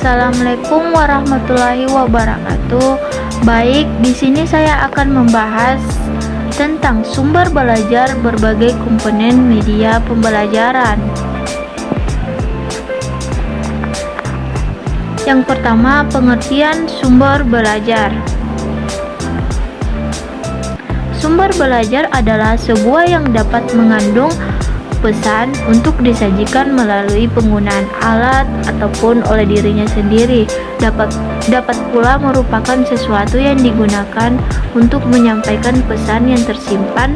Assalamualaikum warahmatullahi wabarakatuh. Baik, di sini saya akan membahas tentang sumber belajar berbagai komponen media pembelajaran. Yang pertama, pengertian sumber belajar. Sumber belajar adalah sebuah yang dapat mengandung pesan untuk disajikan melalui penggunaan alat ataupun oleh dirinya sendiri. Dapat pula merupakan sesuatu yang digunakan untuk menyampaikan pesan yang tersimpan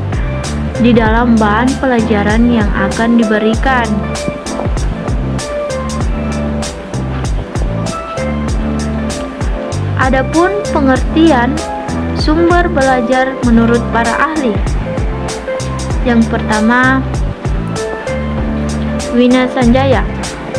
di dalam bahan pelajaran yang akan diberikan. Adapun pengertian sumber belajar menurut para ahli. Yang pertama, Wina Sanjaya.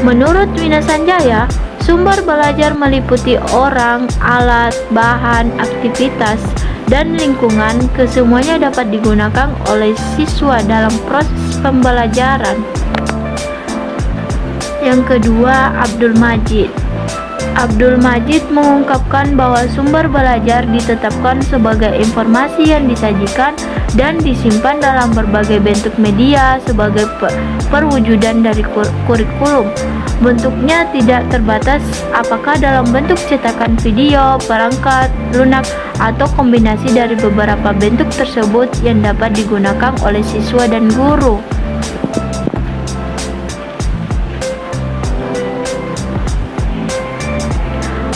Menurut Wina Sanjaya, sumber belajar meliputi orang, alat, bahan, aktivitas, dan lingkungan. Kesemuanya dapat digunakan oleh siswa dalam proses pembelajaran. Yang kedua, Abdul Majid. Abdul Majid mengungkapkan bahwa sumber belajar ditetapkan sebagai informasi yang disajikan dan disimpan dalam berbagai bentuk media sebagai perwujudan dari kurikulum. Bentuknya tidak terbatas, apakah dalam bentuk cetakan video, perangkat, lunak, atau kombinasi dari beberapa bentuk tersebut yang dapat digunakan oleh siswa dan guru.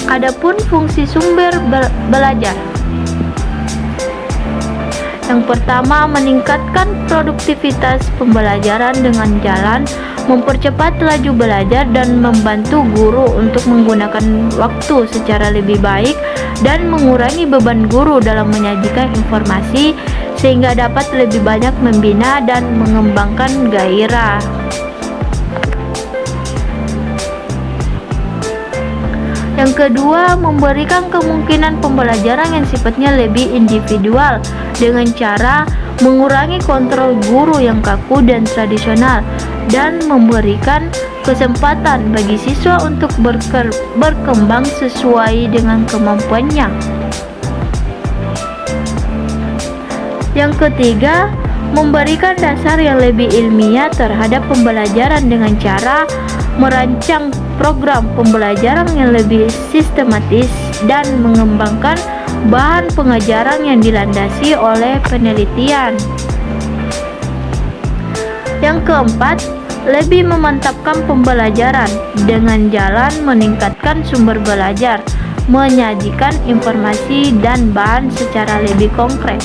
Adapun fungsi sumber belajar. Yang pertama, meningkatkan produktivitas pembelajaran dengan jalan mempercepat laju belajar dan membantu guru untuk menggunakan waktu secara lebih baik dan mengurangi beban guru dalam menyajikan informasi sehingga dapat lebih banyak membina dan mengembangkan gairah. Yang kedua, memberikan kemungkinan pembelajaran yang sifatnya lebih individual dengan cara mengurangi kontrol guru yang kaku dan tradisional dan memberikan kesempatan bagi siswa untuk berkembang sesuai dengan kemampuannya. Yang ketiga, memberikan dasar yang lebih ilmiah terhadap pembelajaran dengan cara merancang program pembelajaran yang lebih sistematis dan mengembangkan bahan pengajaran yang dilandasi oleh penelitian. Yang keempat, lebih memantapkan pembelajaran dengan jalan meningkatkan sumber belajar, menyajikan informasi dan bahan secara lebih konkret.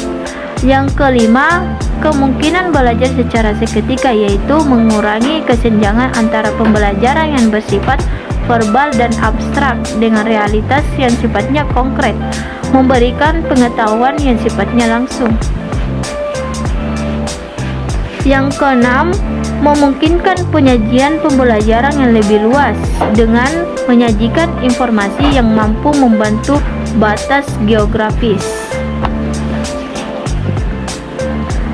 Yang kelima, kemungkinan belajar secara seketika, yaitu mengurangi kesenjangan antara pembelajaran yang bersifat verbal dan abstrak dengan realitas yang sifatnya konkret, memberikan pengetahuan yang sifatnya langsung. Yang keenam, memungkinkan penyajian pembelajaran yang lebih luas dengan menyajikan informasi yang mampu membantu batas geografis.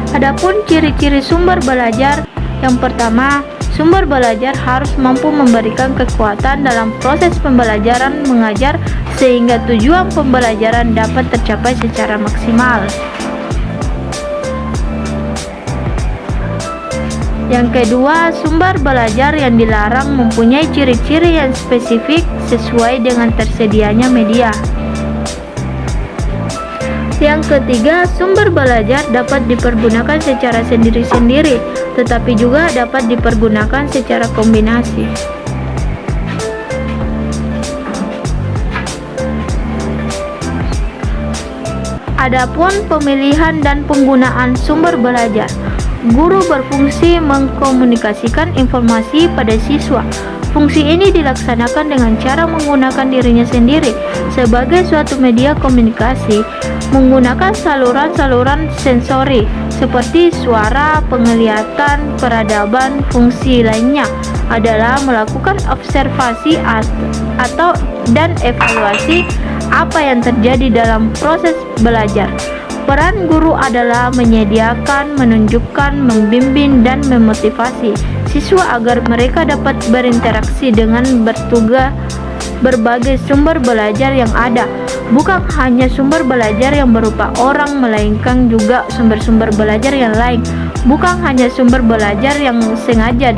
Adapun ciri-ciri sumber belajar. Yang pertama, sumber belajar harus mampu memberikan kekuatan dalam proses pembelajaran mengajar sehingga tujuan pembelajaran dapat tercapai secara maksimal. Yang kedua, sumber belajar yang dilarang mempunyai ciri-ciri yang spesifik sesuai dengan tersedianya media. Yang ketiga, sumber belajar dapat dipergunakan secara sendiri-sendiri, tetapi juga dapat dipergunakan secara kombinasi. Adapun pemilihan dan penggunaan sumber belajar. Guru berfungsi mengkomunikasikan informasi pada siswa. Fungsi ini dilaksanakan dengan cara menggunakan dirinya sendiri sebagai suatu media komunikasi, menggunakan saluran-saluran sensori seperti suara, penglihatan, peradaban. Fungsi lainnya adalah melakukan observasi dan evaluasi apa yang terjadi dalam proses belajar. Peran guru adalah menyediakan, menunjukkan, membimbing, dan memotivasi siswa agar mereka dapat berinteraksi dengan bertugas berbagai sumber belajar yang ada, bukan hanya sumber belajar yang berupa orang, melainkan juga sumber-sumber belajar yang lain, bukan hanya sumber belajar yang sengaja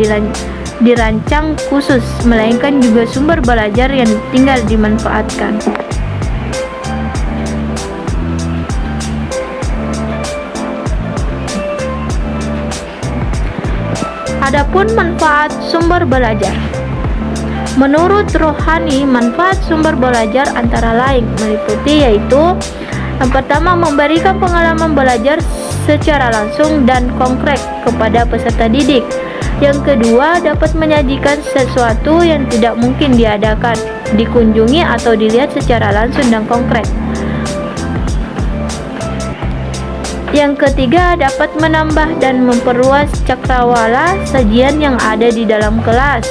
dirancang khusus, melainkan juga sumber belajar yang tinggal dimanfaatkan. Adapun manfaat sumber belajar. Menurut Rohani, manfaat sumber belajar antara lain meliputi yaitu yang pertama, memberikan pengalaman belajar secara langsung dan konkret kepada peserta didik. Yang kedua, dapat menyajikan sesuatu yang tidak mungkin diadakan, dikunjungi atau dilihat secara langsung dan konkret. Yang ketiga, dapat menambah dan memperluas cakrawala sajian yang ada di dalam kelas.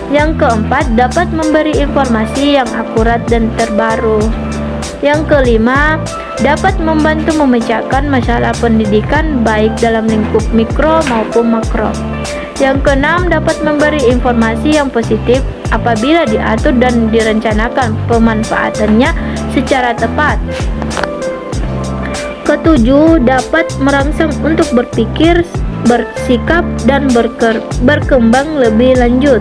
Yang keempat, dapat memberi informasi yang akurat dan terbaru. Yang kelima, dapat membantu memecahkan masalah pendidikan baik dalam lingkup mikro maupun makro. Yang keenam, dapat memberi informasi yang positif apabila diatur dan direncanakan pemanfaatannya secara tepat. Ketujuh, dapat merangsang untuk berpikir, bersikap, dan berkembang lebih lanjut.